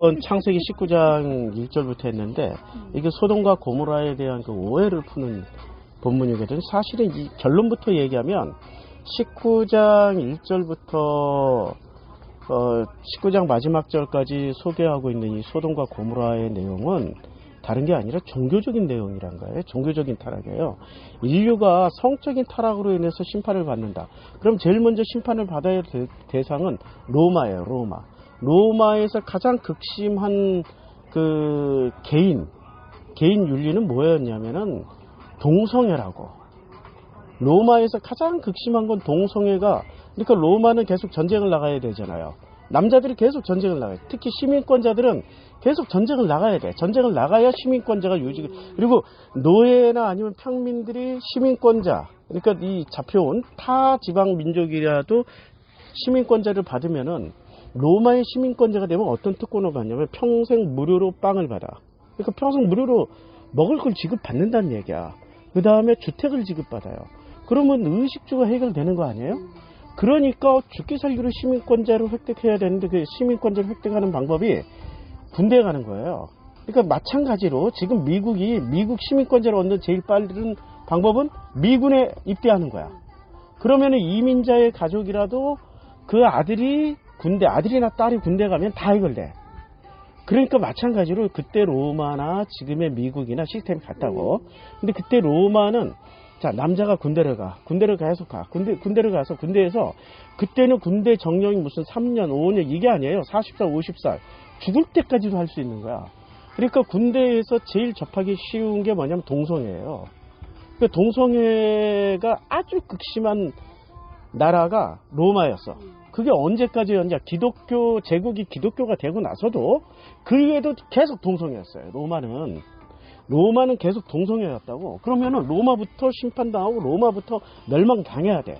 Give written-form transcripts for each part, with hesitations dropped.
창세기 19장 1절부터 했는데 이게 소돔과 고모라에 대한 그 오해를 푸는 본문이거든요. 사실은 이 결론부터 얘기하면 19장 1절부터 19장 마지막 절까지 소개하고 있는 이 소돔과 고모라의 내용은 다른 게 아니라 종교적인 내용이란 거예요. 종교적인 타락이에요. 인류가 성적인 타락으로 인해서 심판을 받는다. 그럼 제일 먼저 심판을 받아야 될 대상은 로마예요. 로마에서 가장 극심한 그 개인 윤리는 뭐였냐면은 동성애라고. 로마에서 가장 극심한 건 동성애가, 그러니까 로마는 계속 전쟁을 나가야 되잖아요. 남자들이 계속 전쟁을 나가요. 특히 시민권자들은 계속 전쟁을 나가야 돼. 전쟁을 나가야 시민권자가 유지. 그리고 노예나 아니면 평민들이 시민권자, 그러니까 이 잡혀온 타 지방 민족이라도 시민권자를 받으면은 로마의 시민권자가 되면 어떤 특권을 받냐면 평생 무료로 빵을 받아. 그러니까 평생 무료로 먹을 걸 지급받는다는 얘기야. 그 다음에 주택을 지급받아요. 그러면 의식주가 해결되는 거 아니에요? 그러니까 죽기 살기로 시민권자를 획득해야 되는데 그 시민권자를 획득하는 방법이 군대에 가는 거예요. 그러니까 마찬가지로 지금 미국 시민권자를 얻는 제일 빠른 방법은 미군에 입대하는 거야. 그러면은 이민자의 가족이라도 그 아들이나 딸이 군대 가면 다 해결돼. 그러니까 마찬가지로 그때 로마나 지금의 미국이나 시스템이 같다고. 근데 그때 로마는 자, 남자가 군대를 계속 가. 군대를 가서 군대에서 그때는 군대 정령이 무슨 3년, 5년 이게 아니에요. 40살, 50살. 죽을 때까지도 할 수 있는 거야. 그러니까 군대에서 제일 접하기 쉬운 게 뭐냐면 동성애예요. 그 동성애가 아주 극심한 나라가 로마였어. 그게 언제까지였냐? 제국이 기독교가 되고 나서도 그 이후에도 계속 동성애였어요. 로마는 계속 동성애였다고. 그러면은 로마부터 심판당하고 로마부터 멸망당해야 돼.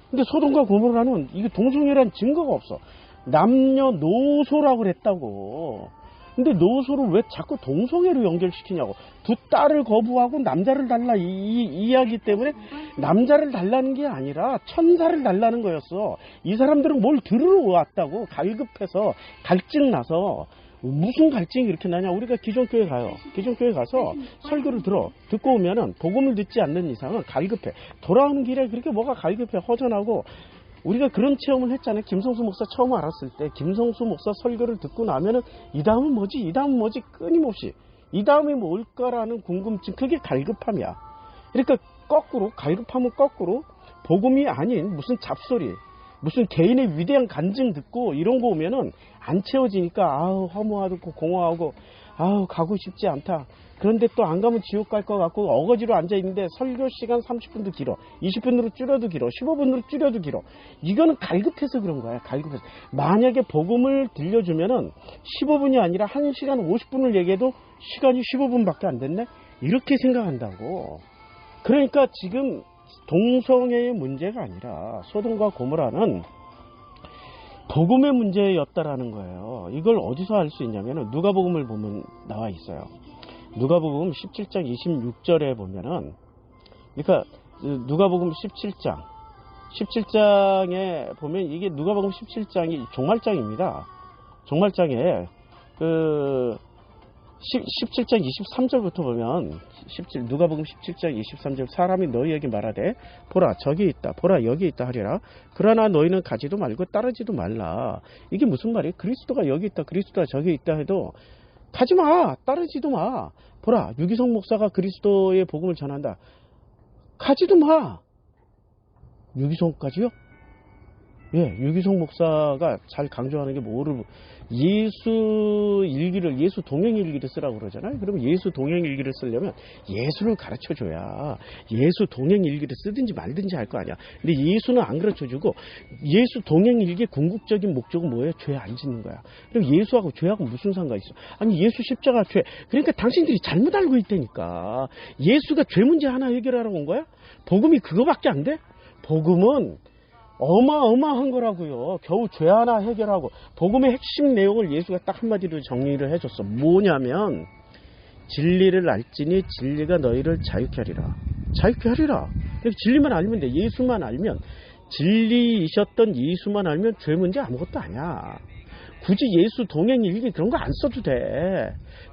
근데 소돔과 고모라는 이게 동성애란 증거가 없어. 남녀노소라고 그랬다고. 근데 노소를 왜 자꾸 동성애로 연결시키냐고. 두 딸을 거부하고 남자를 달라 이 이야기 때문에 남자를 달라는 게 아니라 천사를 달라는 거였어. 이 사람들은 뭘 들으러 왔다고. 갈급해서 갈증 나서. 무슨 갈증이 이렇게 나냐. 우리가 기존교회 가요. 기존교회 가서 설교를 듣고 오면은 복음을 듣지 않는 이상은 갈급해. 돌아오는 길에 그렇게 뭐가 갈급해. 허전하고. 우리가 그런 체험을 했잖아요. 김성수 목사 처음 알았을 때 김성수 목사 설교를 듣고 나면은 이 다음은 뭐지? 끊임없이 이 다음이 뭘까라는 궁금증. 그게 갈급함이야. 그러니까 갈급하면 거꾸로 복음이 아닌 무슨 잡소리, 무슨 개인의 위대한 간증 듣고 이런 거 오면은 안 채워지니까 허무하고 공허하고 가고 싶지 않다. 그런데 또 안 가면 지옥 갈 것 같고 어거지로 앉아있는데 설교 시간 30분도 길어. 20분으로 줄여도 길어. 15분으로 줄여도 길어. 이거는 갈급해서 그런 거야. 갈급해서. 만약에 복음을 들려주면은 15분이 아니라 1시간 50분을 얘기해도 시간이 15분밖에 안 됐네? 이렇게 생각한다고. 그러니까 지금 동성애의 문제가 아니라 소돔과 고모라는 복음의 문제였다라는 거예요. 이걸 어디서 알 수 있냐면은 누가복음을 보면 나와 있어요. 누가복음 17장 26절에 보면은, 그러니까 누가복음 17장에 보면 이게 누가복음 17장이 종말장입니다. 종말장에 17장 23절부터 보면 누가복음 17장 23절 사람이 너희에게 말하되 보라 저기 있다 보라 여기 있다 하리라. 그러나 너희는 가지도 말고 따르지도 말라. 이게 무슨 말이에요? 그리스도가 여기 있다 그리스도가 저기 있다 해도 가지마. 따르지도 마. 보라 유기성 목사가 그리스도의 복음을 전한다. 가지도 마. 유기성까지요? 예, 유기성 목사가 잘 강조하는 게 예수 동행 일기를 쓰라고 그러잖아요. 그러면 예수 동행 일기를 쓰려면 예수를 가르쳐줘야 예수 동행 일기를 쓰든지 말든지 할 거 아니야. 근데 예수는 안 가르쳐주고 예수 동행 일기의 궁극적인 목적은 뭐예요? 죄 안 짓는 거야. 그럼 예수하고 죄하고 무슨 상관이 있어? 아니 예수 십자가 죄. 그러니까 당신들이 잘못 알고 있다니까. 예수가 죄 문제 하나 해결하러 온 거야? 복음이 그거밖에 안 돼? 복음은 어마어마한 거라고요. 겨우 죄 하나 해결하고. 복음의 핵심 내용을 예수가 딱 한마디로 정리를 해줬어. 뭐냐면 진리를 알지니 진리가 너희를 자유케 하리라. 자유케 하리라. 진리만 알면 돼. 예수만 알면, 진리이셨던 예수만 알면 죄 문제 아무것도 아니야. 굳이 예수 동행 일기 그런 거 안 써도 돼.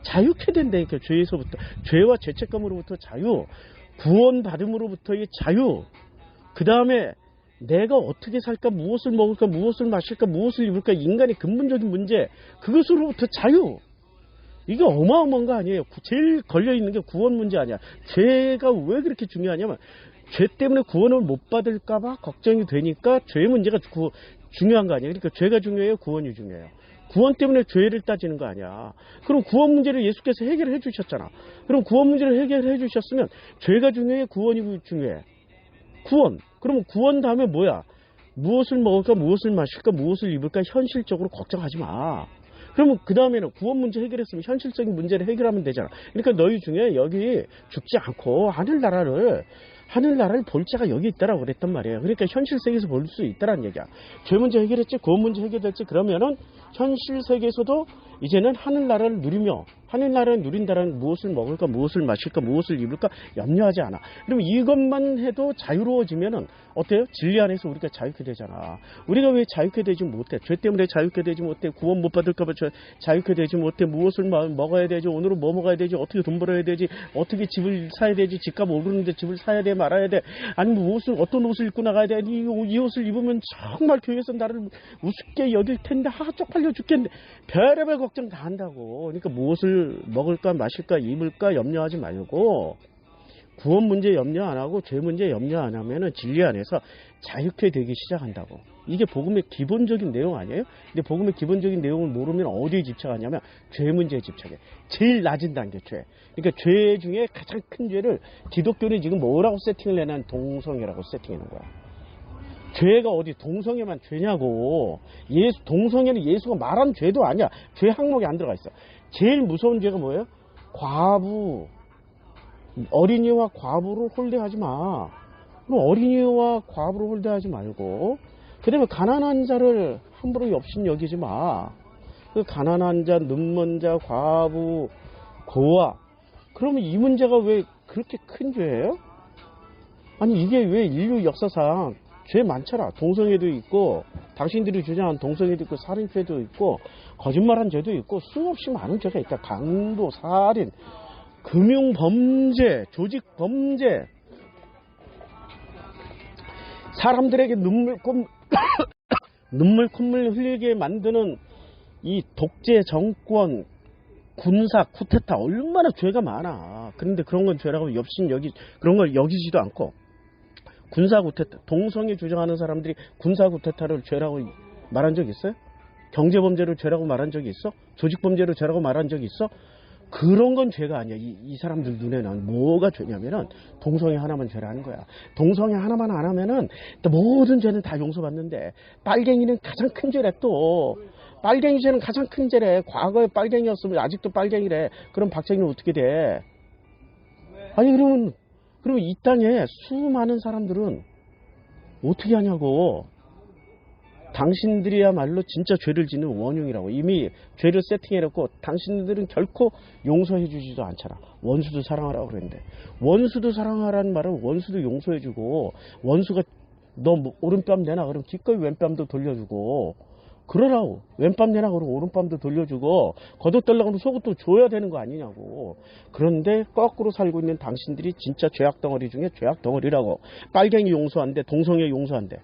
자유케 된다니까. 죄에서부터, 죄와 죄책감으로부터 자유, 구원받음으로부터의 자유, 그 다음에 내가 어떻게 살까, 무엇을 먹을까, 무엇을 마실까, 무엇을 입을까, 인간의 근본적인 문제, 그것으로부터 자유. 이게 어마어마한 거 아니에요. 제일 걸려있는 게 구원 문제 아니야. 죄가 왜 그렇게 중요하냐면, 죄 때문에 구원을 못 받을까봐 걱정이 되니까 죄 문제가 중요한 거 아니에요. 그러니까 죄가 중요해요, 구원이 중요해요. 구원 때문에 죄를 따지는 거 아니야. 그럼 구원 문제를 예수께서 해결해 주셨잖아. 그럼 구원 문제를 해결해 주셨으면 죄가 중요해, 구원이 중요해. 구원. 그러면 구원 다음에 뭐야? 무엇을 먹을까, 무엇을 마실까, 무엇을 입을까, 현실적으로 걱정하지 마. 그러면 그 다음에는 구원 문제 해결했으면 현실적인 문제를 해결하면 되잖아. 그러니까 너희 중에 여기 죽지 않고 하늘나라를 볼 자가 여기 있다라고 그랬단 말이에요. 그러니까 현실 세계에서 볼 수 있다라는 얘기야. 죄 문제 해결했지, 구원 문제 해결됐지, 그러면은 현실 세계에서도 이제는 하늘나라를 누리며, 하늘나라를 누린다라는 무엇을 먹을까, 무엇을 마실까, 무엇을 입을까 염려하지 않아. 그러면 이것만 해도 자유로워지면은 어때요? 진리 안에서 우리가 자유케 되잖아. 우리가 왜 자유케 되지 못해? 죄 때문에 자유케 되지 못해? 구원 못 받을까봐 자유케 되지 못해? 무엇을 먹어야 되지? 오늘은 뭐 먹어야 되지? 어떻게 돈 벌어야 되지? 어떻게 집을 사야 되지? 집값 오르는데 집을 사야 돼? 말아야 돼? 아니면 어떤 옷을 입고 나가야 돼? 이 옷을 입으면 정말 교회에서 나를 우습게 여길 텐데, 쪽팔려 죽겠네. 별의별 걱정 다 한다고. 그러니까 무엇을 먹을까, 마실까, 입을까 염려하지 말고, 구원 문제 염려 안 하고 죄 문제 염려 안 하면은 진리 안에서 자유케 되기 시작한다고. 이게 복음의 기본적인 내용 아니에요? 근데 복음의 기본적인 내용을 모르면 어디에 집착하냐면 죄 문제에 집착해. 제일 낮은 단계 죄. 그러니까 죄 중에 가장 큰 죄를 기독교는 지금 뭐라고 세팅을 해놓은 동성애라고 세팅해놓은 거야. 죄가 어디 동성애만 죄냐고. 동성애는 예수가 말한 죄도 아니야. 죄 항목에 안 들어가 있어. 제일 무서운 죄가 뭐예요? 과부. 어린이와 과부를 홀대하지 마. 그럼 어린이와 과부를 홀대하지 말고, 그 다음에 가난한 자를 함부로 엽신 여기지 마. 그 가난한 자, 눈먼 자, 과부, 고아. 그러면 이 문제가 왜 그렇게 큰 죄예요? 아니 이게 왜 인류 역사상 죄 많잖아. 동성애도 있고, 당신들이 주장한 동성애도 있고, 살인죄도 있고, 거짓말한 죄도 있고, 수없이 많은 죄가 있다. 강도, 살인, 금융범죄, 조직범죄, 사람들에게 눈물 콧물 흘리게 만드는 이 독재 정권, 군사, 쿠데타, 얼마나 죄가 많아. 그런데 그런 건 죄라고 그런 걸 여기지도 않고, 군사 쿠데타, 동성애 주장하는 사람들이 군사 쿠데타를 죄라고 말한 적 있어요? 경제범죄를 죄라고 말한 적이 있어? 조직범죄를 죄라고 말한 적이 있어? 그런 건 죄가 아니야. 이 사람들 눈에는 뭐가 죄냐면은 동성애 하나만 죄라는 거야. 동성애 하나만 안 하면은 또 모든 죄는 다 용서받는데, 빨갱이는 가장 큰 죄래. 또 빨갱이 죄는 가장 큰 죄래. 과거에 빨갱이였으면 아직도 빨갱이래. 그럼 박정희는 어떻게 돼? 아니 그러면 이 땅에 수많은 사람들은 어떻게 하냐고. 당신들이야말로 진짜 죄를 짓는 원흉이라고. 이미 죄를 세팅해놓고 당신들은 결코 용서해주지도 않잖아. 원수도 사랑하라고 그랬는데, 원수도 사랑하라는 말은 원수도 용서해주고, 원수가 너 오른뺨 내놔 그럼 기꺼이 왼뺨도 돌려주고, 그러라고. 왼뺨 내놔 그러고 오른뺨도 돌려주고, 걷어떨라고 하면 속옷도 줘야 되는 거 아니냐고. 그런데 거꾸로 살고 있는 당신들이 진짜 죄악 덩어리 중에 죄악 덩어리라고. 빨갱이 용서한대, 동성애 용서한대.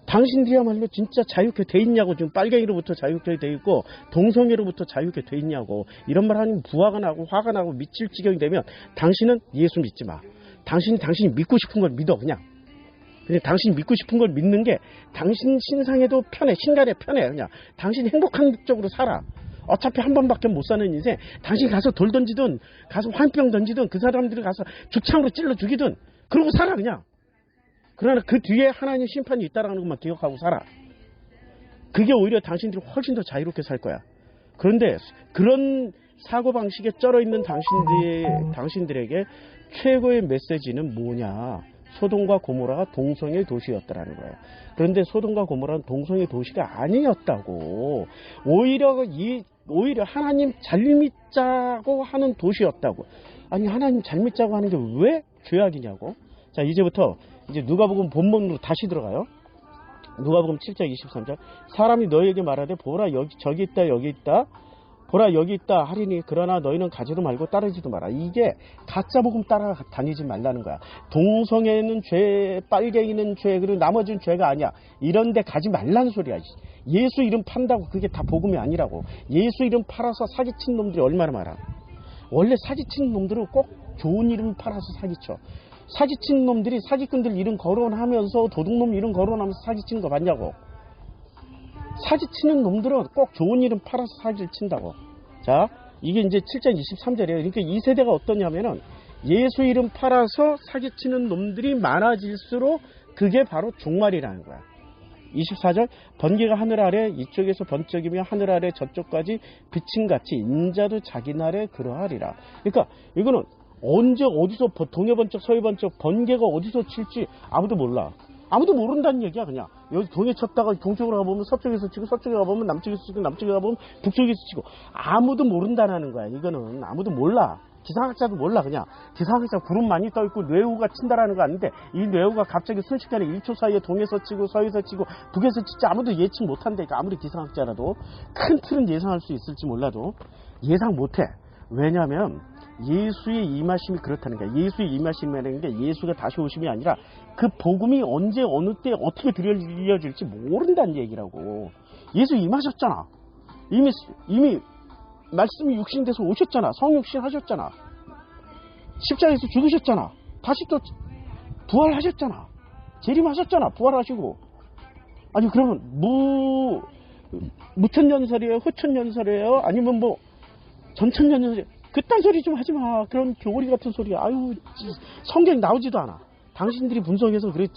당신들이야말로 진짜 자유케 돼 있냐고. 지금 빨갱이로부터 자유케 돼 있고 동성애로부터 자유케 돼 있냐고. 이런 말 하면 부화가 나고 화가 나고 미칠 지경이 되면 당신은 예수 믿지 마. 당신이 믿고 싶은 걸 믿어. 그냥 당신이 믿고 싶은 걸 믿는 게 당신 신상에도 편해, 신간에 편해. 그냥 당신이 행복한 쪽으로 살아. 어차피 한 번밖에 못 사는 인생, 당신이 가서 돌 던지든 가서 화병 던지든 그 사람들이 가서 죽창으로 찔러 죽이든 그러고 살아 그냥. 그러나 그 뒤에 하나님 심판이 있다라는 것만 기억하고 살아. 그게 오히려 당신들이 훨씬 더 자유롭게 살 거야. 그런데 그런 사고방식에 쩔어있는 당신들에게 최고의 메시지는 뭐냐? 소돔과 고모라가 동성애 도시였다라는 거예요. 그런데 소돔과 고모라는 동성애 도시가 아니었다고. 오히려 하나님 잘 믿자고 하는 도시였다고. 아니 하나님 잘 믿자고 하는 게 왜 죄악이냐고. 자, 이제부터 이제 누가복음 본문으로 다시 들어가요. 누가복음 7장 23절 사람이 너희에게 말하되 보라 여기 저기 있다 여기 있다 보라 여기 있다 하리니 그러나 너희는 가지도 말고 따르지도 마라. 이게 가짜 복음 따라다니지 말라는 거야. 동성애는 죄, 빨갱이는 죄, 그리고 나머지는 죄가 아니야. 이런 데 가지 말라는 소리야. 예수 이름 판다고 그게 다 복음이 아니라고. 예수 이름 팔아서 사기친 놈들이 얼마나 많아. 원래 사기친 놈들은 꼭 좋은 이름 팔아서 사기쳐. 사기친 놈들이 사기꾼들 이름 거론하면서 도둑놈 이름 거론하면서 사기치는 거 봤냐고. 사기치는 놈들은 꼭 좋은 이름 팔아서 사기를 친다고. 자, 이게 이제 7장 23절이에요. 그러니까 이 세대가 어떠냐면은 예수 이름 팔아서 사기치는 놈들이 많아질수록 그게 바로 종말이라는 거야. 24절 번개가 하늘 아래 이쪽에서 번쩍이며 하늘 아래 저쪽까지 비침같이 인자도 자기 날에 그러하리라. 그러니까 이거는 언제 어디서 동해번쩍 서해번쩍 번개가 어디서 칠지 아무도 몰라. 아무도 모른다는 얘기야. 그냥 여기 동해 쳤다가 동쪽으로 가보면 서쪽에서 치고 서쪽에 가보면 남쪽에서 치고 남쪽에 가보면 북쪽에서 치고 아무도 모른다는 거야. 이거는 아무도 몰라. 기상학자도 몰라. 그냥 기상학자 구름 많이 떠있고 뇌우가 친다라는 거 아닌데 이 뇌우가 갑자기 순식간에 1초 사이에 동에서 치고 서에서 치고 북에서 치지 아무도 예측 못한다니까. 아무리 기상학자라도 큰 틀은 예상할 수 있을지 몰라도 예상 못해. 왜냐하면 예수의 임하심이 그렇다는 거야. 예수의 임하심이라는 게 예수가 다시 오심이 아니라 그 복음이 언제 어느 때 어떻게 들려질지 모른다는 얘기라고. 예수 임하셨잖아. 이미 말씀이 육신돼서 오셨잖아. 성육신 하셨잖아. 십자가에서 죽으셨잖아. 다시 또 부활하셨잖아. 재림하셨잖아. 부활하시고. 아니 그러면 무천년설이에요? 후천년설이에요? 아니면 뭐 전천년설이에요? 그딴 소리 좀 하지 마. 그런 교리 같은 소리. 아유, 성경 나오지도 않아. 당신들이 분석해서 그래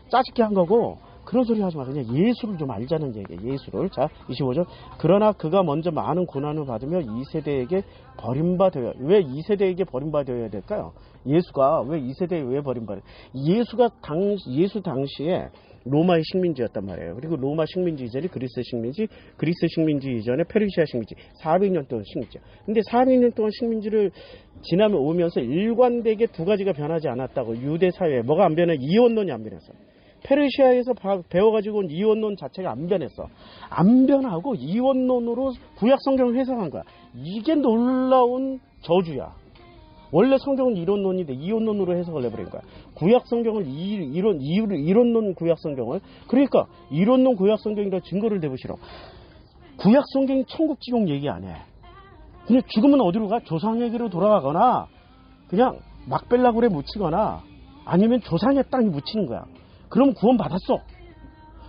짜집게 한 거고 그런 소리 하지 마. 그냥 예수를 좀 알자는 얘기야. 예수를. 자, 25절. 그러나 그가 먼저 많은 고난을 받으며 이 세대에게 버림받아야. 왜 이 세대에게 버림받아야 될까요? 예수가 왜 이 세대에 왜 버림받아야? 예수 당시에 로마의 식민지였단 말이에요. 그리고 로마 식민지 이전이 그리스 식민지 이전에 페르시아 식민지 400년 동안 식민지야. 근데 400년 동안 식민지를 지나면 오면서 일관되게 두 가지가 변하지 않았다고. 유대 사회에 뭐가 안 변해? 이혼론이 안 변했어. 페르시아에서 배워가지고 온 이혼론 자체가 안 변했어. 안 변하고 이혼론으로 구약 성경을 해석한 거야. 이게 놀라운 저주야. 원래 성경은 이론론인데 이혼론으로 해석을 해버린 거야. 구약 성경을 이론론 구약 성경을. 그러니까 이론론 구약 성경이라 증거를 대보시라. 구약 성경이 천국 지옥 얘기 안 해. 그냥 죽으면 어디로 가? 조상에게로 돌아가거나 그냥 막벨라굴에 묻히거나 아니면 조상의 땅에 묻히는 거야. 그럼 구원 받았어.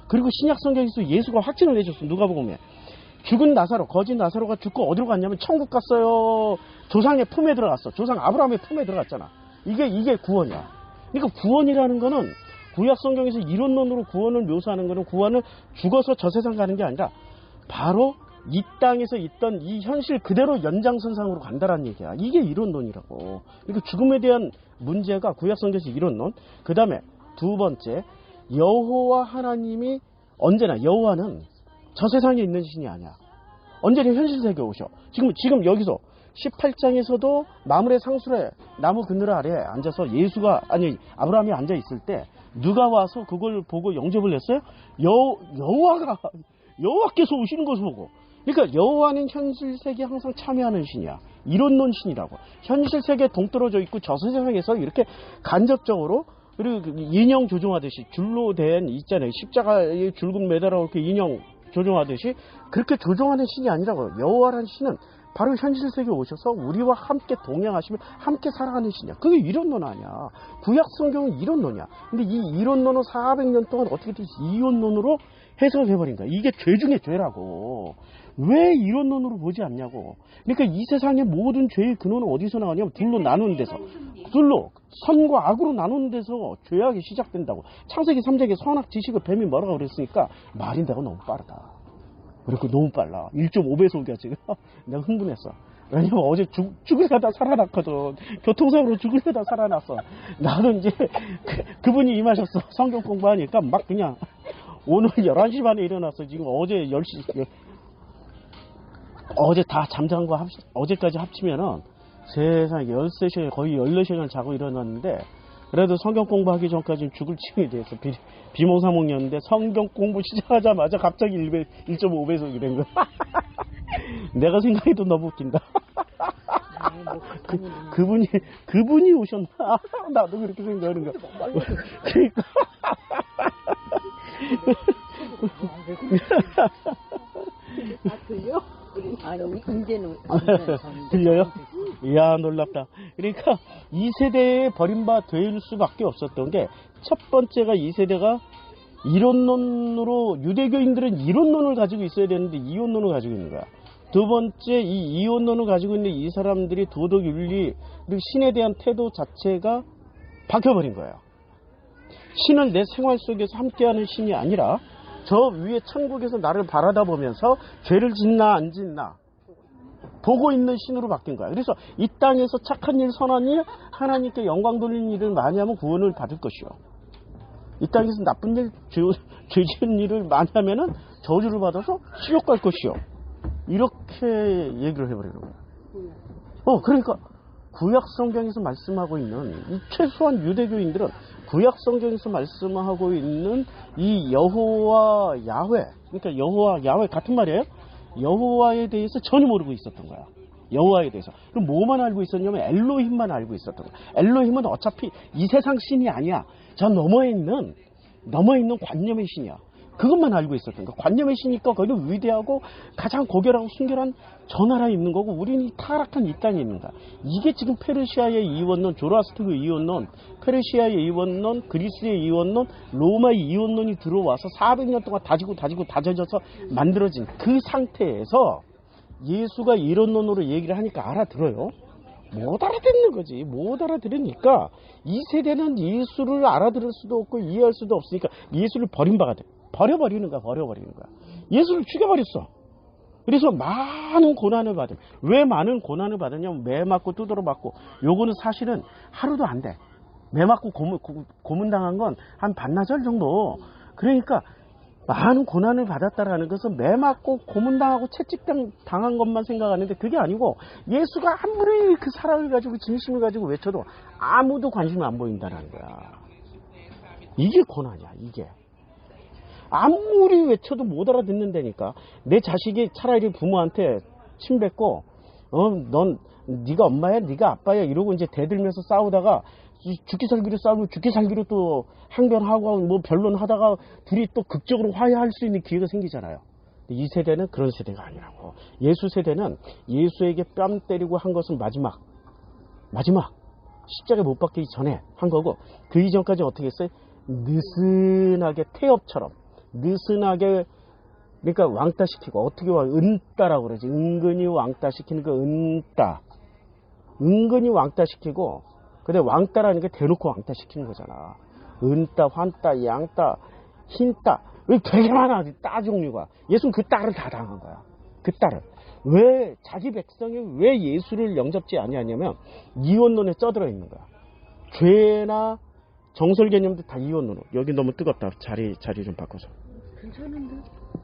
그리고 신약 성경에서 예수가 확증을 내줬어. 누가복음에 죽은 나사로, 거짓 나사로가 죽고 어디로 갔냐면 천국 갔어요. 조상의 품에 들어갔어. 조상 아브라함의 품에 들어갔잖아. 이게 구원이야. 그러니까 구원이라는 거는 구약 성경에서 이론론으로 구원을 묘사하는 거는 구원을 죽어서 저 세상 가는 게 아니라 바로 이 땅에서 있던 이 현실 그대로 연장선상으로 간다라는 얘기야. 이게 이론론이라고. 그러니까 죽음에 대한 문제가 구약 성경에서 이론론. 그 다음에 두 번째, 여호와 하나님이 언제나 여호와는 저 세상에 있는 신이 아니야. 언제나 현실 세계에 오셔. 지금 여기서 18장에서도 마물의 상수래 나무 그늘 아래 앉아서 아브라함이 앉아 있을 때 누가 와서 그걸 보고 영접을 했어요? 여호와께서 오시는 것을 보고. 그러니까 여호와는 현실 세계에 항상 참여하는 신이야. 이론론 신이라고. 현실 세계에 동떨어져 있고 저 세상에서 이렇게 간접적으로 그리고 인형 조종하듯이 줄로 된 있잖아요. 십자가에 줄금 매달아 이렇게 인형 조종하듯이 그렇게 조종하는 신이 아니라고. 여호와라는 신은 바로 현실 세계에 오셔서 우리와 함께 동행하시며 함께 살아가는 신이야. 그게 이론론 아니야. 구약 성경은 이론론이야. 근데 이 이론론은 400년 동안 어떻게 이론론으로 해석을 해버린 거야. 이게 죄 중에 죄라고. 왜 이론론으로 보지 않냐고. 그러니까 이 세상의 모든 죄의 근원은 어디서 나오냐면 둘로 나누는 데서. 둘로 선과 악으로 나누는 데서 죄악이 시작된다고. 창세기 3장에 선악 지식을 뱀이 뭐라고 그랬으니까 말인다고 너무 빠르다. 그리고 너무 빨라. 1.5배속 이야 지금. 내가 흥분했어. 왜냐면 어제 죽으려다 살아났거든. 교통사고로 죽으려다 살아났어. 나는 이제 그분이 임하셨어. 성경 공부하니까 막 그냥 오늘 11시 반에 일어났어. 지금 어제 10시 어제 다 잠잔 거 어제까지 합치면은 세상에 13시간 거의 14시간 자고 일어났는데 그래도 성경 공부하기 전까지는 죽을 칭이 돼서 비몽사몽이었는데 성경 공부 시작하자마자 갑자기 1.5배속이 된 거야. 내가 생각해도 너무 웃긴다. 그분이 오셨나? 나도 그렇게 생각하는 거야. 그러니까. 들려? 아니, 이제는 들려요? 이야, 놀랍다. 그러니까 이 세대에 버림받을 수밖에 없었던 게, 첫 번째가 이 세대가 이론론으로, 유대교인들은 이론론을 가지고 있어야 되는데 이론론을 가지고 있는 거야. 두 번째, 이 이론론을 가지고 있는 이 사람들이 도덕, 윤리, 그리고 신에 대한 태도 자체가 바뀌어버린 거예요. 신은 내 생활 속에서 함께하는 신이 아니라 저 위에 천국에서 나를 바라다 보면서 죄를 짓나 안 짓나 보고 있는 신으로 바뀐 거야. 그래서 이 땅에서 착한 일, 선한 일, 하나님께 영광 돌리는 일을 많이 하면 구원을 받을 것이요. 이 땅에서 나쁜 일, 죄 지은 일을 많이 하면은 저주를 받아서 지옥 갈 것이요. 이렇게 얘기를 해버리는 거야. 그러니까 구약 성경에서 말씀하고 있는 이 최소한 유대교인들은 구약 성경에서 말씀하고 있는 이 여호와 야훼, 그러니까 여호와 야훼 같은 말이에요. 여호와에 대해서 전혀 모르고 있었던 거야. 여호와에 대해서. 그럼 뭐만 알고 있었냐면 엘로힘만 알고 있었던 거야. 엘로힘은 어차피 이 세상 신이 아니야. 저 너머에 있는 관념의 신이야. 그것만 알고 있었던 거야. 관념의 신이니까 거기는 위대하고 가장 고결하고 순결한 저 나라에 있는 거고, 우리는 이 타락한 이 땅에 있는 거야. 이게 지금 페르시아의 이원론, 조라스트르 이원론, 페르시아의 이원론, 그리스의 이원론, 로마의 이원론이 들어와서 400년 동안 다져져서 만들어진 그 상태에서 예수가 이론론으로 얘기를 하니까 알아들어요? 못 알아듣는 거지. 못 알아들으니까 이 세대는 예수를 알아들을 수도 없고 이해할 수도 없으니까 예수를 버림받아야 돼. 버려버리는 거야. 예수를 죽여버렸어. 그래서 많은 고난을 받은. 왜 많은 고난을 받았냐면 매 맞고 두드러 맞고. 요거는 사실은 하루도 안 돼. 매 맞고 고문당한 건 한 반나절 정도. 그러니까 많은 고난을 받았다라는 것은 매 맞고 고문당하고 채찍당한 것만 생각하는데 그게 아니고, 예수가 아무리 그 사랑을 가지고 진심을 가지고 외쳐도 아무도 관심이 안 보인다는 거야. 이게 고난이야. 이게. 아무리 외쳐도 못 알아듣는다니까. 내 자식이 차라리 부모한테 침뱉고 넌 네가 엄마야, 네가 아빠야 이러고 이제 대들면서 싸우다가 죽기 살기로 싸우고 죽기 살기로 또 항변하고 뭐 변론하다가 둘이 또 극적으로 화해할 수 있는 기회가 생기잖아요. 이 세대는 그런 세대가 아니라고. 예수 세대는 예수에게 뺨 때리고 한 것은 마지막 십자가에 못 박히기 전에 한 거고, 그 이전까지 어떻게 했어요? 느슨하게 태엽처럼 느슨하게, 그러니까 왕따시키고, 어떻게 은따라고 그러지. 은근히 왕따시키는 거 은근히 왕따시키고, 근데 왕따라는 게 대놓고 왕따시키는 거잖아. 은따, 환따, 양따, 흰따, 왜 되게 많아. 따 종류가. 예수는 그 따를 다 당한 거야. 그 따를. 왜 자기 백성이 왜 예수를 영접지 아니하냐면 이원론에 쩌들어 있는 거야. 죄나 정설 개념도 다 이원론으로. 여기 너무 뜨겁다. 자리 좀 바꿔서. 괜찮은데?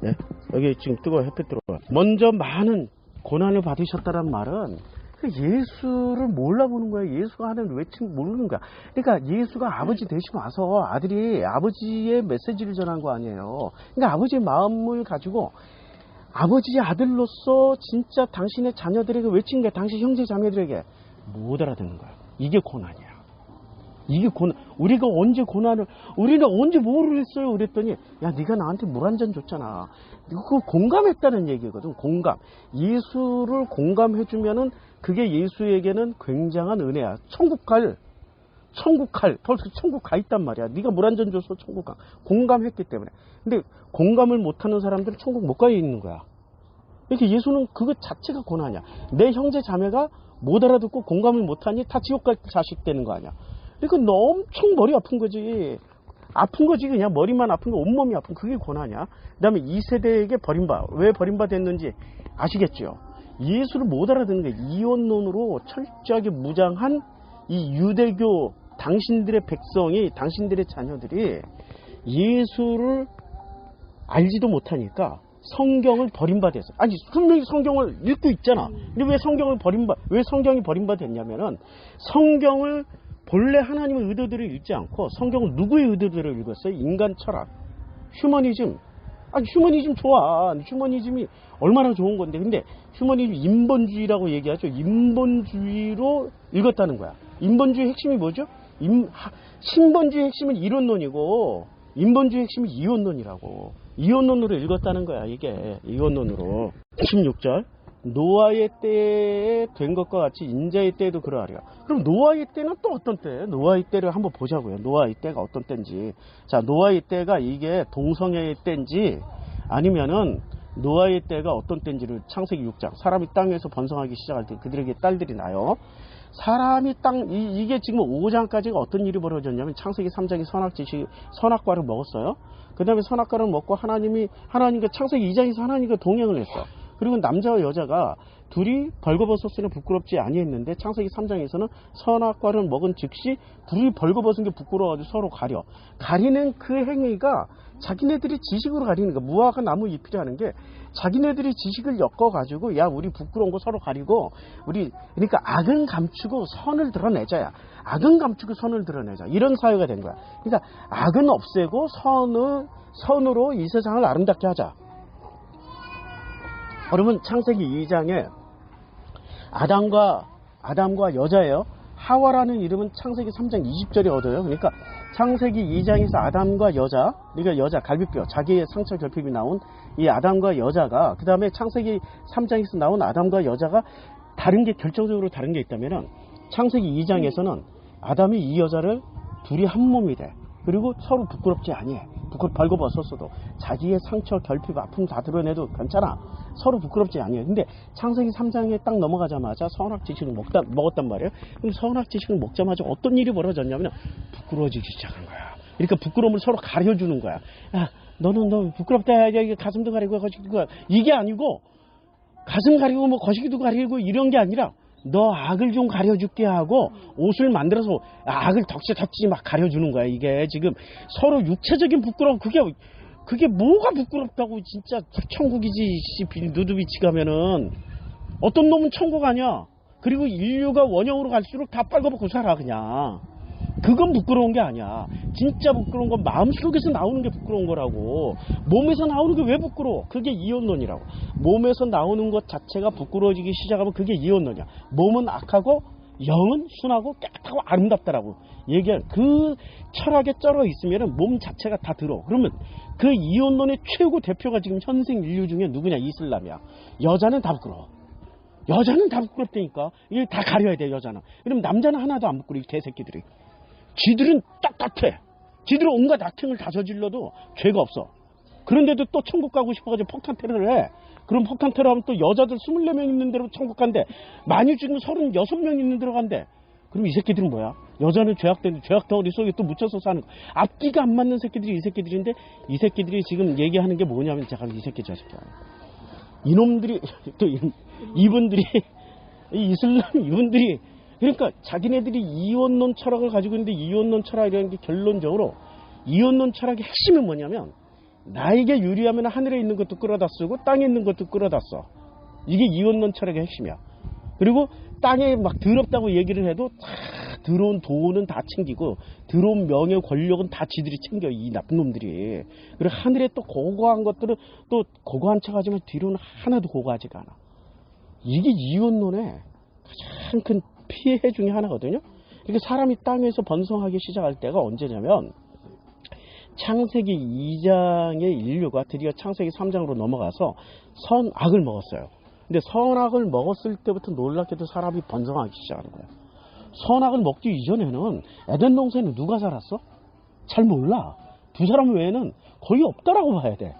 네? 여기 지금 뜨거워. 햇빛 들어와. 먼저 많은 고난을 받으셨다는 말은 예수를 몰라보는 거야. 예수가 하는 외침 모르는 거야. 그러니까 예수가 아버지 대신 와서 아들이 아버지의 메시지를 전한 거 아니에요. 그러니까 아버지의 마음을 가지고 아버지의 아들로서 진짜 당신의 자녀들에게 외친 게, 당신 형제 자매들에게 못 알아듣는 거야. 이게 고난이야. 이게 고난. 우리는 언제 뭐를 했어요? 그랬더니, 야, 네가 나한테 물 한 잔 줬잖아. 그거 공감했다는 얘기거든. 공감. 예수를 공감해주면은 그게 예수에게는 굉장한 은혜야. 천국 벌써 천국 가 있단 말이야. 네가 물 한 잔 줘서 천국 가. 공감했기 때문에. 근데 공감을 못하는 사람들은 천국 못 가 있는 거야. 이렇게 예수는 그것 자체가 고난이야. 내 형제 자매가 못 알아듣고 공감을 못하니 다 지옥 갈 자식 되는 거 아니야. 그러니까 엄청 머리 아픈 거지. 그냥 머리만 아픈 거, 온몸이 아픈, 그게 고난이야. 그 다음에 이 세대에게 왜 버림받았는지 아시겠죠? 예수를 못 알아듣는 게 이원론으로 철저하게 무장한 이 유대교, 당신들의 백성이, 당신들의 자녀들이 예수를 알지도 못하니까 성경을 버림받았어. 아니, 분명히 성경을 읽고 있잖아. 근데 왜 성경이 버림받았냐면은 성경을 본래 하나님의 의도들을 읽지 않고 성경은 누구의 의도들을 읽었어요? 인간 철학, 휴머니즘. 휴머니즘 좋아. 휴머니즘이 얼마나 좋은 건데. 근데 휴머니즘 인본주의라고 얘기하죠. 인본주의로 읽었다는 거야. 인본주의 핵심이 뭐죠? 신본주의 핵심은 이론론이고 인본주의 핵심이 이원론이라고. 이원론으로 읽었다는 거야. 이게 이원론으로. 16절 노아의 때에 된 것과 같이 인자의 때에도 그러하리라. 그럼 노아의 때는 또 어떤 때예요? 노아의 때를 한번 보자고요. 노아의 때가 어떤 때인지. 자, 노아의 때가 이게 동성애의 때인지 아니면은 노아의 때가 어떤 때인지를 창세기 6장. 사람이 땅에서 번성하기 시작할 때 그들에게 딸들이 나요. 사람이 이게 지금 5장까지가 어떤 일이 벌어졌냐면 창세기 3장이 선악과를 먹었어요. 그 다음에 선악과를 먹고 하나님과 창세기 2장에서 하나님과 동행을 했어. 그리고 남자와 여자가 둘이 벌거벗었으나 부끄럽지 아니했는데 창세기 3장에서는 선악과를 먹은 즉시 둘이 벌거벗은 게 부끄러워가지고 서로 가리는 그 행위가 자기네들이 지식으로 가리는 거야. 무화과 나무 잎이라는 게 자기네들이 지식을 엮어가지고 야 우리 부끄러운 거 서로 가리고 그러니까 악은 감추고 선을 드러내자야. 악은 감추고 선을 드러내자. 이런 사회가 된 거야. 그러니까 악은 없애고 선으로 이 세상을 아름답게 하자. 여러분 창세기 2장에 아담과 여자예요. 하와라는 이름은 창세기 3장 20절에 얻어요. 그러니까 창세기 2장에서 아담과 여자, 그러니까 여자 갈비뼈, 자기의 상처 결핍이 나온 이 아담과 여자가 그 다음에 창세기 3장에서 나온 아담과 여자가 결정적으로 다른 게 있다면은 창세기 2장에서는 아담이 이 여자를 둘이 한 몸이 돼. 그리고 서로 부끄럽지 아니해. 벌거벗었어도 자기의 상처, 결핍, 아픔 다 드러내도 괜찮아. 서로 부끄럽지 아니해. 근데 창세기 3장에 딱 넘어가자마자 선악 지식을 먹었단 말이에요. 그럼 선악 지식을 먹자마자 어떤 일이 벌어졌냐면 부끄러워지기 시작한 거야. 그러니까 부끄러움을 서로 가려주는 거야. 야, 너 부끄럽다. 가슴도 가리고 거시기도 이게 아니고 가슴 가리고 뭐 거시기도 가리고 이런 게 아니라 너 악을 좀 가려줄게 하고 옷을 만들어서 악을 덕지덕지 막 가려주는 거야. 이게 지금 서로 육체적인 부끄러움 그게 뭐가 부끄럽다고. 진짜 천국이지. 누드비치 가면은 어떤 놈은 천국 아니야. 그리고 인류가 원형으로 갈수록 다 빨가벗고 살아 그냥. 그건 부끄러운 게 아니야. 진짜 부끄러운 건 마음속에서 나오는 게 부끄러운 거라고. 몸에서 나오는 게 왜 부끄러워? 그게 이혼론이라고. 몸에서 나오는 것 자체가 부끄러워지기 시작하면 그게 이혼론이야. 몸은 악하고 영은 순하고 깨끗하고 아름답다라고 얘기한 그 철학에 쩔어 있으면 몸 자체가 다 들어. 그러면 그 이혼론의 최고 대표가 지금 현생 인류 중에 누구냐? 이슬람이야. 여자는 다 부끄러워. 여자는 다 부끄럽다니까. 이게 다 가려야 돼 여자는. 그럼 남자는 하나도 안 부끄러워. 이 개새끼들이. 지들은 똑같아. 지들은 온갖 악행을 다 저질러도 죄가 없어. 그런데도 또 천국 가고 싶어가지고 폭탄 테러를 해. 그럼 폭탄 테러 하면 또 여자들 24명 있는 데로 천국 간대. 많이 죽으면 36명 있는 데로 간대. 그럼 이 새끼들은 뭐야? 여자는 죄악 덩어리 속에 또 묻혀서 사는 거. 앞뒤가 안 맞는 새끼들이 이 새끼들인데 이 새끼들이 지금 얘기하는 게 뭐냐면 제가 이 새끼 저 새끼야. 이놈들이 또 이분들이 이 이슬람 이분들이 그러니까 자기네들이 이원론 철학을 가지고 있는데 이원론 철학이라는 게 결론적으로 이원론 철학의 핵심은 뭐냐면 나에게 유리하면 하늘에 있는 것도 끌어다 쓰고 땅에 있는 것도 끌어다 써. 이게 이원론 철학의 핵심이야. 그리고 땅에 막 더럽다고 얘기를 해도 다 들어온 돈은 다 챙기고 들어온 명예 권력은 다 지들이 챙겨. 이 나쁜 놈들이. 그리고 하늘에 또 고고한 것들은 또 고고한 척하지만 뒤로는 하나도 고고하지가 않아. 이게 이원론의 가장 큰 피해 중에 하나거든요. 그러니까 사람이 땅에서 번성하기 시작할 때가 언제냐면 창세기 2장의 인류가 드디어 창세기 3장으로 넘어가서 선악을 먹었어요. 근데 선악을 먹었을 때부터 놀랍게도 사람이 번성하기 시작하는 거예요. 선악을 먹기 이전에는 에덴 동산에 누가 살았어? 잘 몰라. 두 사람 외에는 거의 없다라고 봐야 돼.